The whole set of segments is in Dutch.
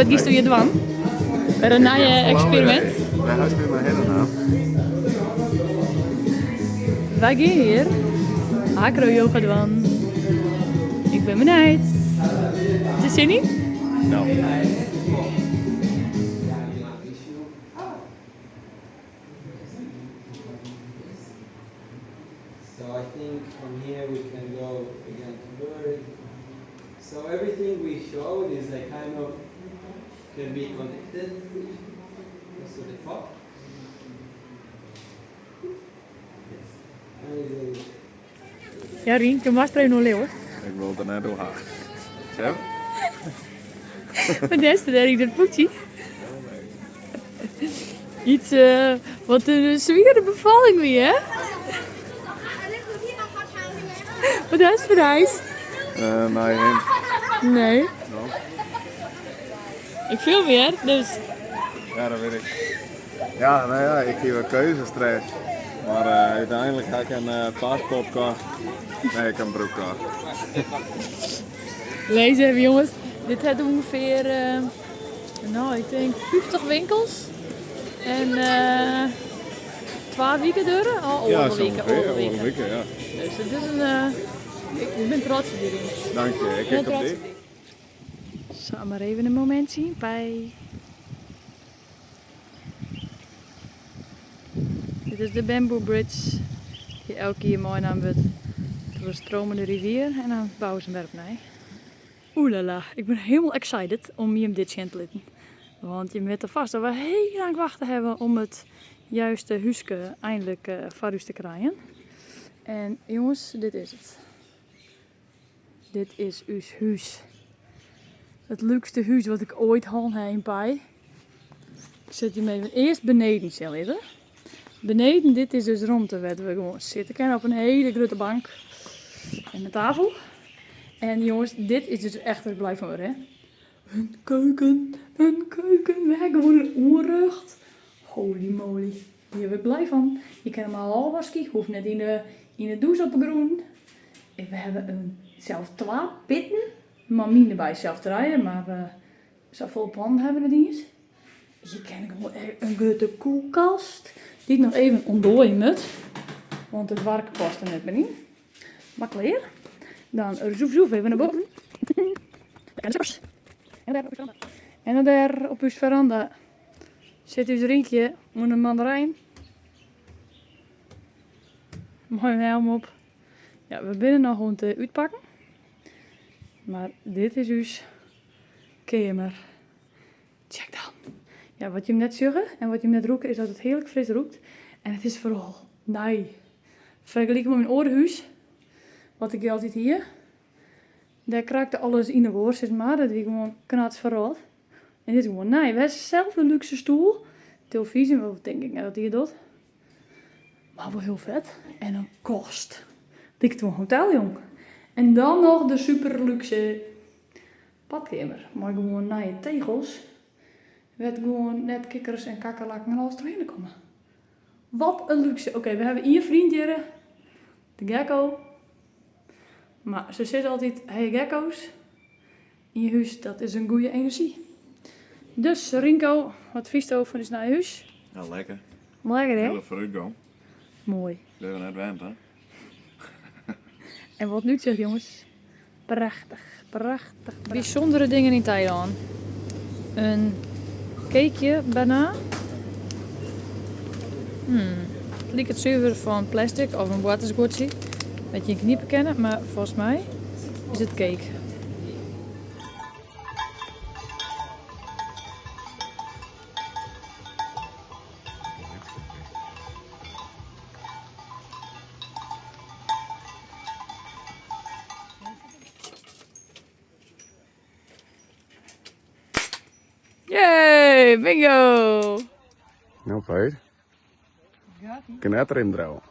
wat gist je doen? Bij een nieuwe experiment? Wij gaan weer mijn hele naam. Wij gaan hier acro-yoga doen. Ik ben benieuwd. Is het zin niet? Nou. So I think from here we can go again to bird. So everything we showed is like kind of can be connected to the top. Yes. Ja, Rien, je was er even nog leeuwen. Ik wil er net doorgaan. Zo? Wat is er in dat poetje? Iets wat een zware bevalling weer, hè? Wat is het voor ijs? Nee, Nee. no. Ik film weer, dus... Ja, dat weet ik. Ja, nou ja, ik heb een keuzestress. Maar uiteindelijk ga ik een paaspodcast. Nee, ik heb een broodkast. Lees even, jongens. Dit heeft ongeveer, nou, ik denk 50 winkels. En 12 weken deuren? Oh, Ja, alle zo weken, ongeveer. alle Alle weken. weken, ja. Dus het is een... ik ben trots op jullie. Dank je. Ik Heel kijk op trots dit. op jullie. Zal maar even een moment zien bij... Dit is de Bamboo Bridge. Die elke keer mooi naam wordt door een stromende rivier. En dan bouwen ze hem weer opnieuw. Oelala, ik ben helemaal excited om je hem dit zien te laten. Want je weet er vast dat we heel lang wachten hebben om het juiste huisje eindelijk voor huis te krijgen. En jongens, dit is het. Dit is uw huis. Het leukste huis wat ik ooit had heen bij. Ik zet hier mee eerst beneden zitten. Beneden, dit is dus ruimte waar we gewoon zitten kunnen op een hele grote bank en een tafel. En jongens, dit is dus echt waar ik blij van word, hè. Een keuken. We hebben gewoon een onrecht. Holy moly. Hier ben ik blij van. Je kan hem al wassen. Hoeft net in de douche op een groen. En we hebben zelf 2 pitten. Mamie erbij zelf draaien, maar we zo vol pan hebben we niet eens. Je kan gewoon een grote koelkast. Die nog even ontdooien moet. Want het werk past er net bij niet. Maar klaar. Dan zoef even naar boven. En dan daar op uw veranda zit uw drinkje met een mandarijn. Mooi helm op. Ja, we binnen nog gewoon te uitpakken. Maar dit is uw kamer. Check dan. Ja, wat je hem net zeggen en wat je hem net roekt is dat het heerlijk fris roekt. En het is vooral nee. Vergelijk met mijn orenhuis. Wat ik hier altijd hier. Daar kraakte alles in de woord, zeg maar. Dat is gewoon knats verrot. En dit is gewoon nee. We hebben zelf een luxe stoel. Televisie, wat denk ik dat hier doet. Maar wel heel vet. En een kost. Dik een hotel, jong. En dan nog de super luxe badkamer. Maar gewoon nee tegels. Werd gewoon net kikkers en kakkerlakken en alles doorheen komen. Wat een luxe. Oké, we hebben hier vriendje. De gecko. Maar ze zitten altijd, hey gecko's. In je huis, dat is een goede energie. Dus Rinko, wat vies over is naar je huis? Ja, lekker. Lekker hè? Hele vooruitgang. Mooi. Dat hebben we net wend, hè? En wat nu zegt jongens? Prachtig, prachtig. Bijzondere dingen in Thailand. Een cakeje bijna. Het lijkt het zuiver van plastic of een waterskootje. Dat je een kniepen kennen, maar volgens mij is het cake. Yay, bingo! Nou, Peter. Ik kan net erin draaien.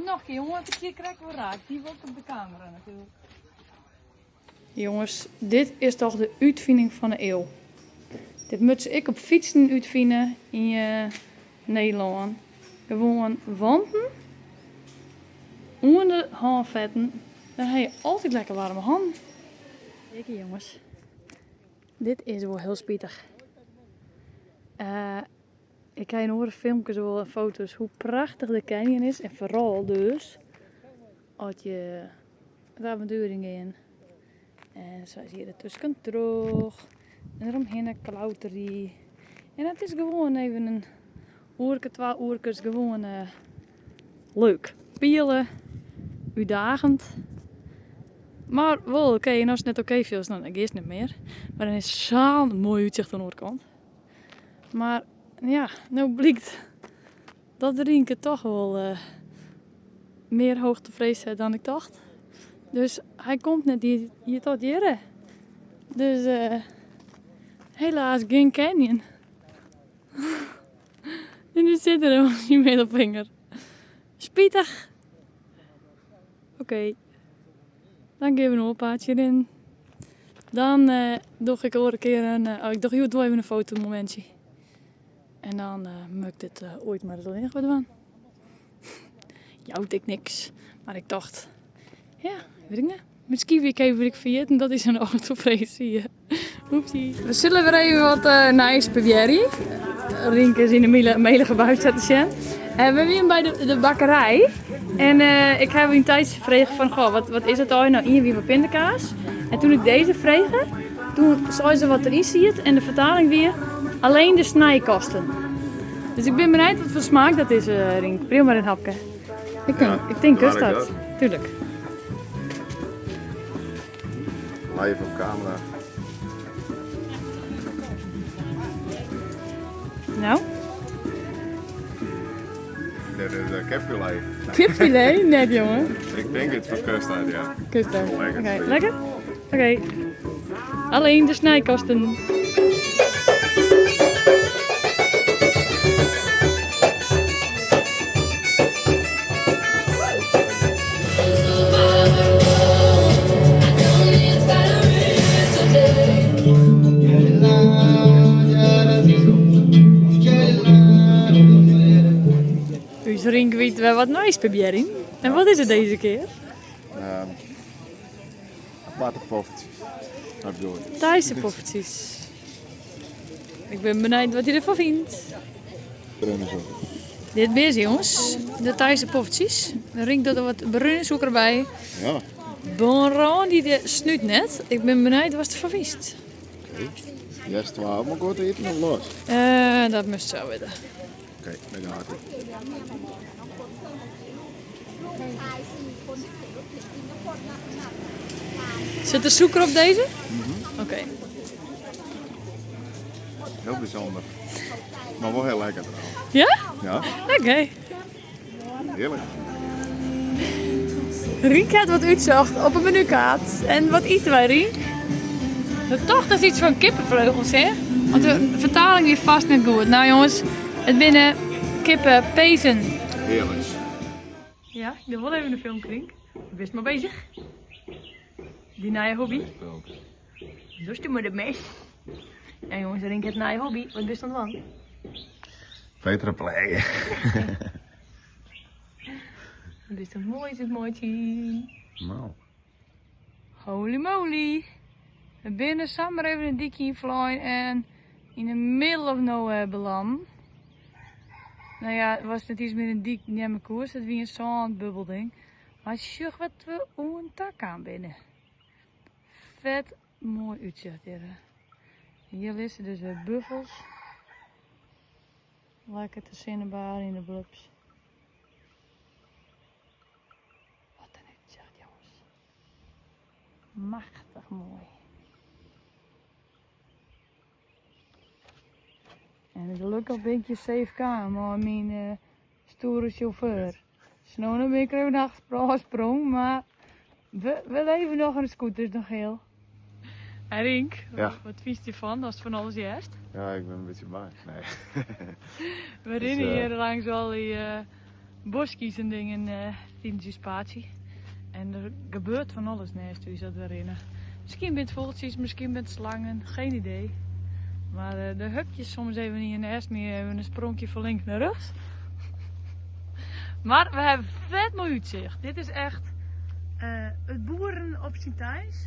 Nog een keer, jongen, een keer krijgen we raak. Die wordt op de camera natuurlijk. Jongens, dit is toch de uitvinding van de eeuw. Dit moet ik op fietsen uitvinden in Nederland. Gewoon wanden. Onder de handvetten. Dan heb je altijd lekker warme handen. Kijk jongens. Dit is wel heel spietig. Ik ga in horen filmpjes en foto's hoe prachtig de canyon is. En vooral dus als je het avontuur in. En zo zie je de tussenkant terug. En eromheen klautert die. En het is gewoon even een uurtje, 2 uurtjes gewoon leuk. Pielen, uitdagend. Maar wel oké, en als het net oké feels, dan ga je het niet meer. Maar dan is zo'n mooi uitzicht aan de overkant. Maar ja, nou blijkt dat Rienke toch wel meer hoogtevrees heeft dan ik dacht. Dus hij komt net hier tot hier. Dus helaas geen canyon. En nu zit er een die middelvinger. Spietig. Oké. Dan geven we een oppaadje in. Dan doe ik ook een keer een... ik doe heel even een fotomomentje. En dan mukt het ooit maar het enige wat aan. Jouwt ik niks. Maar ik dacht... Ja, weet ik niet. Misschien weer even ik vergeten en dat is een autovrees, zie je. Oepsie. We zullen weer even wat nice proberen. Rienke is in de melige buik zetten zijn. We zijn bij de bakkerij. En ik heb een tijdje gevraagd van, goh, wat is het nou hier weer met pindakaas? En toen ik deze vreeg, toen zei ze wat erin zit en de vertaling weer alleen de snijkosten. Dus ik ben benieuwd wat voor smaak dat is, Rienke. Prima maar een hapje. Ik denk custard. Tuurlijk. Live op camera. Nou? Dit is kipfilet. Kipfilet? Net jongen. Ik denk het voor custard, ja. Custard. Lekker. Oké, lekker? Oké. Alleen de snijkosten. Dus Rienke weet wel wat nice proberen. En wat is het deze keer? Aparte poffertjes. Heb je ooit? Thaise poffertjes. Ik ben benieuwd wat hij ervan vindt. Brunnen zo. Dit is jongens, de Thaise poffertjes. Rienke doet er wat bruine zoek erbij. Ja. Bonron die de snuit net. Ik ben benieuwd wat ze ervan vindt. Yes, 12, maar goed eten of los? Dat moest zo weten. Oké, dan gaat het. Zit er zoeker op deze? Oké. Heel bijzonder. Maar wel heel lekker trouwens. Ja? Ja, Oké. heerlijk. Rienke had wat uitzocht op een menukaart. En wat eten wij, Rien? Toch, dat is iets van kippenvleugels, hè? Want de vertaling is vast niet goed. Nou jongens, het binnen kippenpezen. Heerlijk. Ja, ik doe wel even een film, Rink. Je bent maar bezig. Die nieuwe hobby. Dus doe maar ermee. Ja jongens, Rink heeft een nieuwe hobby. Wat is dat dan? Betere plekken. Wat is dat mooi, dit mooitje. Nou. Holy moly. We binnen samen even een dikkie vlooien en in the middle of nowhere beland. Nou ja, het was net iets meer een dik nemen koers, het was een zandbubbelding. Maar sjuch wat we een tak aan binnen. Vet mooi uitzicht hier. Hier liggen dus weer buffels. Lekker te zinnenbaar in de blubs. Wat een uitzicht jongens. Machtig mooi. En het lukt een beetje safe gaan, maar mijn stoere chauffeur. Snel ben ik er even afgesprong, maar we leven nog en de scooter is nog heel. En Rink, Ja. wat vies je van als het van alles juist? Ja, ik ben een beetje bang. Nee. We rennen hier langs al die boskies en dingen tijdens je spatie. En er gebeurt van alles naast u dat we rennen. Misschien met vogeltjes, misschien met slangen, geen idee. Maar de hupjes soms even niet in de nest meer, even een sprongje van links naar rechts. Maar we hebben vet mooi uitzicht. Dit is echt het boeren op zijn thuis.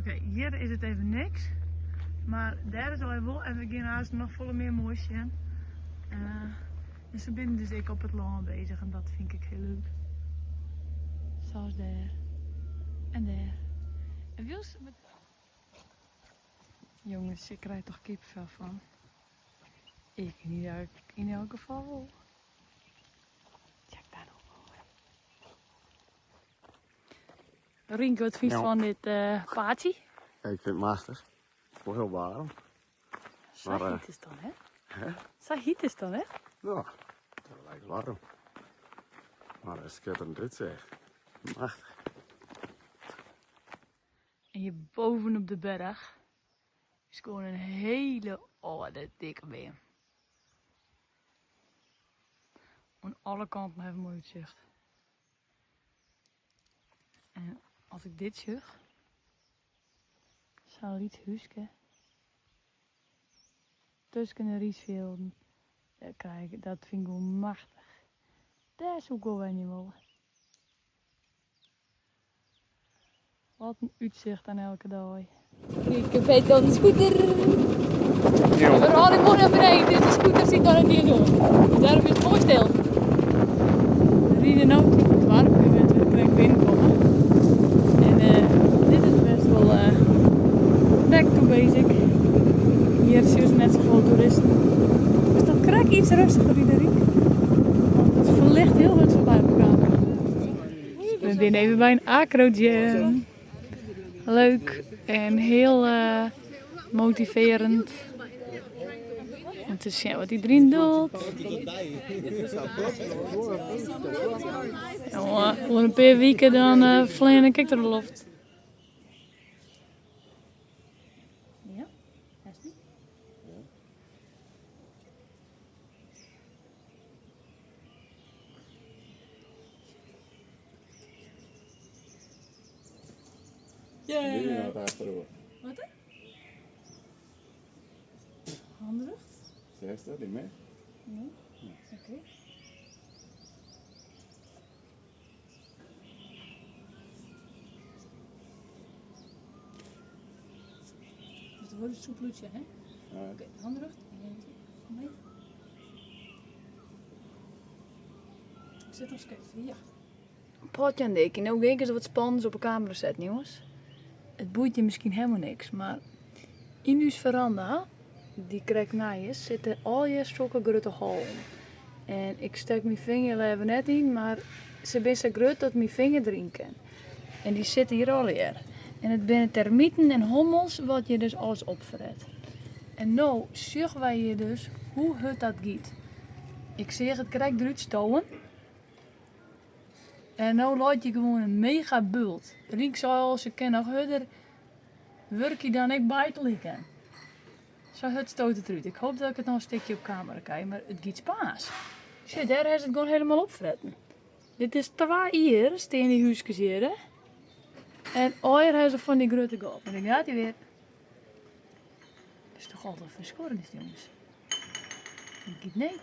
Oké, hier is het even niks. Maar daar is al wel en we gaan haast nog volle meer moois zien. Dus we zijn dus ik op het land bezig en dat vind ik heel leuk. Zoals daar. En daar. En Wils met... Jongens, ik krijg toch kipvel van. Ik in elk geval wel. Check daar nog over. Rienke, wat vind je van dit paardje? Ik vind het machtig. Ik word heel warm. Zo heet is dan, hè? Zo heet is dan, hè? Ja, dat lijkt warm. Maar dat is schitterend dit zeg. Machtig. En hier boven op de berg is gewoon een hele dikke beer. Aan alle kanten hebben we mooi uitzicht. En als ik dit zag, zou iets huisken tussen de riesvelden krijgen. Dat vind ik wel machtig. Daar zoeken wij niet wel. Wat een uitzicht aan elke dag. Ik heb het op de scooter. Ja. We rijden gewoon naar beneden, dus de scooter zit daar niet zo. Dus daarom is het mooi stil. We rijden nu terug het warm, we moeten direct binnenkomen. En dit is best wel back to basic. Hier zie je net zoveel toeristen. Dus dan krijg ik iets rustiger iedereen. Want het verlicht heel goed voorbij elkaar. We zijn even bij een acro-gym. Leuk en heel motiverend. Om te zien wat iedereen doet. Over een paar weken dan vliegen ik er de loft. Ja, dat is niet. Die nou het achterover. Wat hè? Handig. Zeg dat, die mee? Nee? Oké. Dus het wordt een soepeltje, hè? Oké, handen recht. Kom mee. Ik zit nog skaten, ja. Potje en Dikkie, nou denk eens wat spannends op een camera zetten, jongens. Het boeit je misschien helemaal niks, maar in uw veranda, die krijgt naast, zitten al je zulke grote holen. En ik steek mijn vinger er even net in, maar ze zijn zo groot dat mijn vinger erin kan. En die zitten hier al hier. En het zijn termieten en hommels wat je dus alles opvret. En nou zien wij hier dus hoe het dat gaat. Ik zeg het krijgt eruit stowen. En nou laat je gewoon een mega bult. Riek zou al ze kennen nog harder werken dan ik bijtel kan. Zo het stoot het eruit. Ik hoop dat ik het nog een stukje op camera krijg, maar het gaat spaas. Shit, daar is het gewoon helemaal opfretten. Dit is 2 hier, steen die huisjes hier, hè. En ooit hebben ze van die grote golf. En dan gaat hij weer. Dat is toch altijd verschoren, jongens. Dat gaat niet.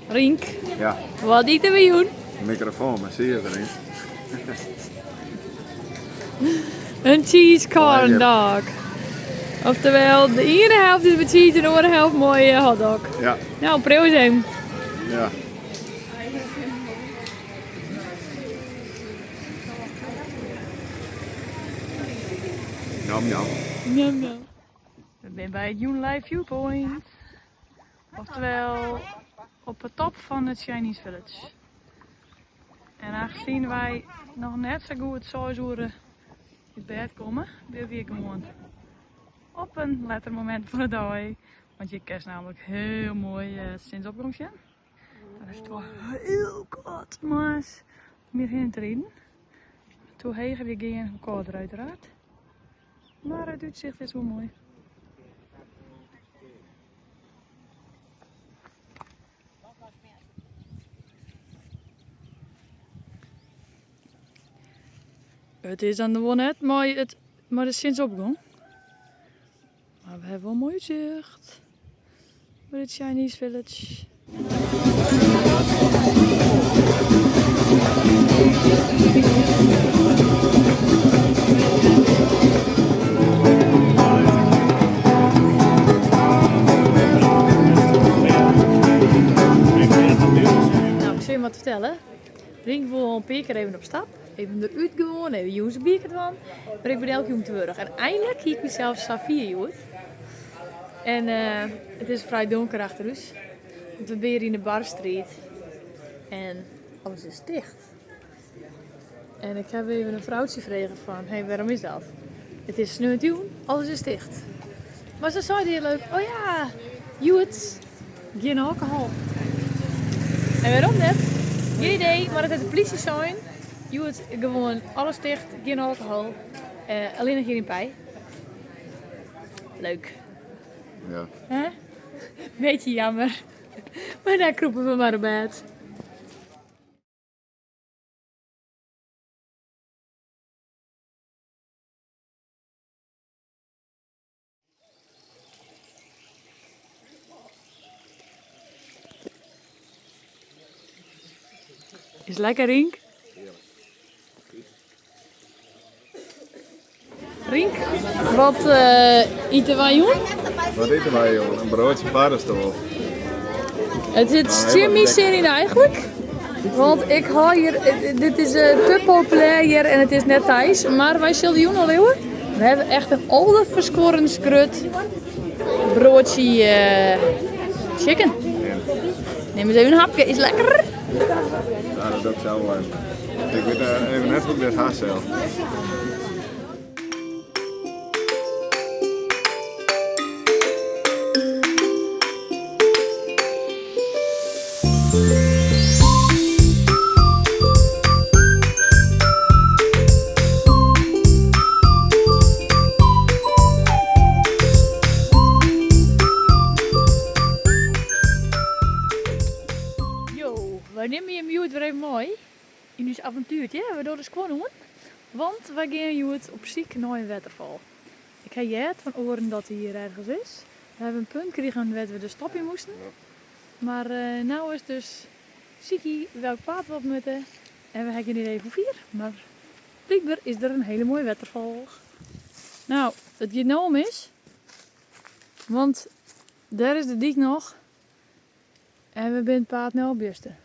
Rink, Ja, wat eten we doen? een microfoon, maar zie je erin. Een cheese corn dog. Oftewel, de ene helft is met cheese en de andere helft mooie hotdog. Ja, Nou, proost. ja. Jam, jam. Yum, yum. We zijn bij het Unilife Viewpoint. Oftewel, op de top van het Chinese Village. En aangezien wij nog net zo goed 6 uur in bed komen, wil ik gewoon op een later moment van de dag. Want je kan namelijk heel mooi zonsopgang zien. Dat is toch heel koud, maar meer heen te rijden. Toen hegen we geen kouder uiteraard. Maar het uitzicht is wel mooi. Het is aan de won net, maar het is sinds opgang. Maar we hebben wel mooi uitzicht. Bij het Chinese Village. Nou, ik zal je wat vertellen. Rink wil al een paar keer even op stap. Even eruit gewoon, even jongens een biertje van. Maar ik ben elke jongen terug. En eindelijk zie ik mezelf Safia jongen. En het is vrij donker achter ons. Want we zijn hier in de Barstreet. En alles is dicht. En ik heb even een vrouwtje vregen van, hé, waarom is dat? Het is sneeuwduw, alles is dicht. Maar ze zei heel leuk, oh ja, Joet, geen alcohol. En waarom net? Geen idee, maar het is de politie zijn. Joet, gewoon alles dicht, geen alcohol. Alleen nog geen pij. Leuk. Ja. Hè? Beetje jammer. Maar daar kroepen we maar op bed. Is lekker, Rink? Rink, wat eten wij, jongen? Wat eten wij, jongen? Een broodje paardenstoel. Het is chimmies in eigenlijk. Want ik haal hier, dit is te populair hier en het is net thuis. Maar wij zullen jongen leeuwen. We hebben echt een oude verskoren skrut broodje chicken. Neem eens even een hapje, is lekker. Ja, dat doe ik zelf wel. Ik weet even net hoe ik dit haast zelf. We nemen je mute weer even mooi in ons avontuurtje. We doen dus gewoon doen. Want wij gaan je op ziek naar een waterval. Ik heb je van oren dat hij hier ergens is. We hebben een punt gekregen waar we de stap in moesten. Maar nou is dus ziekie welk paard we op moeten. En we hebben niet even hoe vier. Maar blijkbaar is er een hele mooie waterval. Nou, het genoom is. Want daar is de dik nog. En we zijn het paard nu al biesten.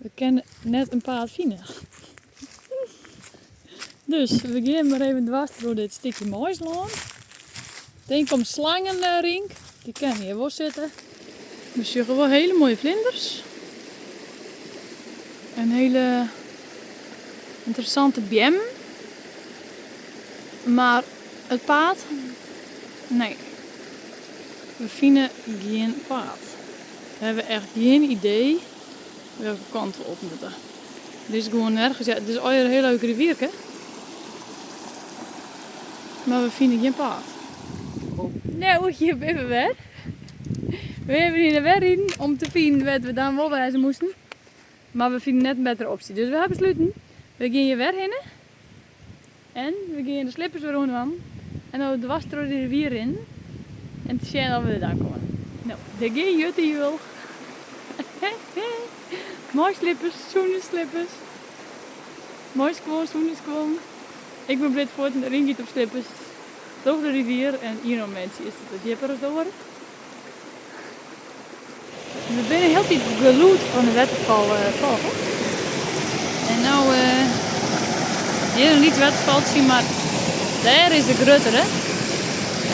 We kennen net een paard vinden. Dus we gaan maar even dwars door dit stukje mooisland. Dan komt slangenring. Die kan hier wel zitten. We zien wel hele mooie vlinders. Een hele interessante biem. Maar het paard? Nee. We vinden geen paard. We hebben echt geen idee welke kant we op moeten. Dit is gewoon nergens. Ja, het is al een heel leuk riviertje. Maar we vinden geen paard. Nou, hier ben we weer. We hebben hier de weg in om te vinden wat we dan wel wijzen moesten. Maar we vinden net een betere optie. Dus we hebben besloten. We gaan hier weer heen. En we gaan de slippers weer rondom. En dan dwars door de rivier in. En te zien dat we er daar komen. Nou, daar gaan jullie hier. Mooi slippers, schoenenslippers. Mooi gewoon, schoenenskwam. Ik ben blij voor het ringje op slippers. Toch de rivier en hier nog mensen is het jipper door. We zijn heel tijd geloed van de waterval volgen. En nou, hier niet het waterval te zien, maar daar is de grotere.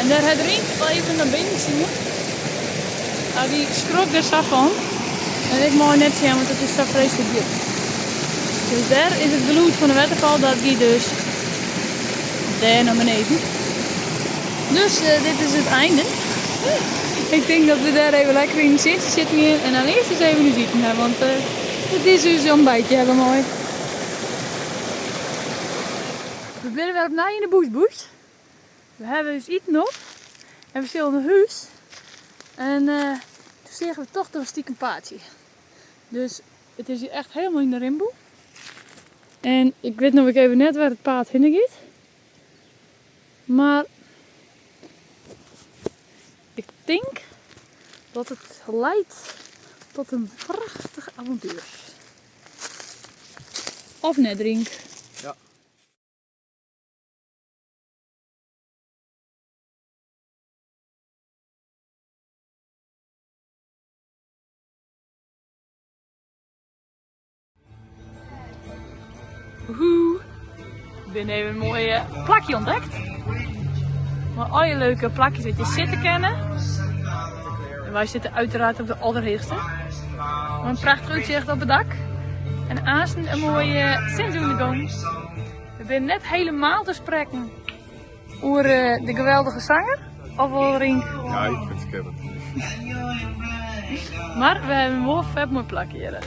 En daar had Rink wel even naar binnen zien. Die schrok er zo van. En ik mag net zien, want het is zo vreselijk diep. Dus daar is het geloed van de waterval, dat die dus daar naar beneden. Dus dit is het einde. Ik denk dat we daar even lekker in de zitje zitten en dan eerst eens even muziek hebben, want het is dus een beetje heel mooi. We zijn weer opnieuw in de boesboes. We hebben dus iets op en we zullen naar huis. En toen zeggen we toch dat we stiekem paardje. Dus het is hier echt helemaal in de rimboe. En ik weet nog even net waar het paard heen gaat. Maar ik denk dat het leidt tot een prachtig avontuur. of net drink. Ja. Woehoe. Ik ben even een mooi plakje ontdekt. Maar al je leuke plakjes dat je zitten kennen. En wij zitten uiteraard op de allerhoogste. Een prachtig uitzicht op het dak. En aanstaan een mooie zonsondergang. We zijn net helemaal te spreken over de geweldige zanger. Of wel Rink. Ja, ik vind het schitterend. Maar we hebben een mooi vet mooi plakje hier.